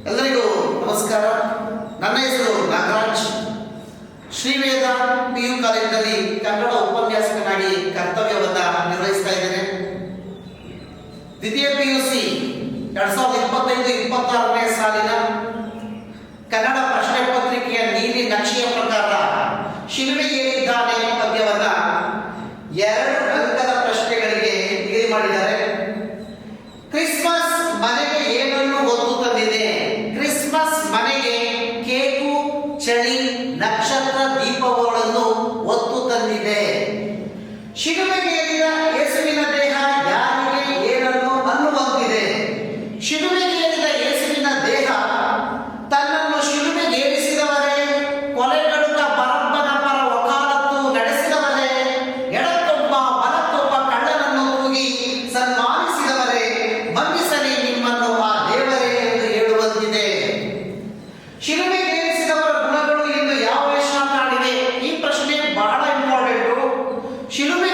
ಎಲ್ಲರಿಗೂ ನಮಸ್ಕಾರ. ನನ್ನ ಹೆಸರು ನಾಗರಾಜ್. ಶ್ರೀವೇದ PU ಕಾಲೇಜಿನಲ್ಲಿ ಕನ್ನಡ ಉಪನ್ಯಾಸಕನಾಗಿ ಕರ್ತವ್ಯವನ್ನು ನಿರ್ವಹಿಸ್ತಾ ಇದ್ದೇನೆ. ದ್ವಿತೀಯ PUC 2025-26ನೇ ಸಾಲಿನ ಕನ್ನಡ ಪ್ರಶ್ನೆ ಪತ್ರಿಕೆಯ ನೀಲಿ ನಕ್ಷೆಯ ಪ್ರಕಾರ ಶಿಲುಬೆ ಏರಿದ್ದಾನೆ ಪದ್ಯವನ್ನ 2 ಅಂಕದ ಪ್ರಶ್ನೆಗಳಿಗೆ ನಿಗದಿ ಮಾಡಿದ್ದಾರೆ. ಕ್ರಿಸ್ಮಸ್ ಮನೆಗೆ ಏನನ್ನು ಹೊತ್ತು ತಂದಿದೆ? ಕ್ರಿಸ್ಮಸ್ ಮನೆಗೆ ಕೇಕು, ಚಳಿ, ನಕ್ಷತ್ರ ದೀಪಗಳನ್ನು ಹೊತ್ತು ತಂದಿದೆ. ಶಿಲುಬೆಗೇರಿದ ಯೇಸುವಿನ ದೇಹ ಯಾರಿಗೆ ಏನನ್ನು ಅನ್ನುವಂತಿದೆ? ಶಿಲುಬೆಗೇರಿದ ಯೇಸುವಿನ ದೇಹ ತನ್ನನ್ನು ಶಿಲುಬೆಗೇರಿಸಿದವರೇ, ಕೊಲೆಗಡುಕ ಬರಬ್ಬನ ಪರ ವಕಾಲತ್ತು ನಡೆಸಿದವರೇ, ಎಡಕ್ಕೊಬ್ಬ ಬಲಕ್ಕೊಬ್ಬ ಕಳ್ಳನನ್ನು ತೂಗಿ ಸನ್ಮಾನಿಸಿದವರೇ, ಬಂಧಿಸಲಿ ನಿಮ್ಮನ್ನು ಆ ದೇವರೇ ಎಂದು ಹೇಳುವಂತಿದೆ. ಶಿಲುಬೆಗೇರಿಸಿದವರ ಗುಣಗಳು ಇಂದು ಯಾವ ವೇಷ ಕಾಣಿವೆ? ಈ ಪ್ರಶ್ನೆ ಬಹಳ ಇಂಪಾರ್ಟೆಂಟು. ಶಿಲುಬೆ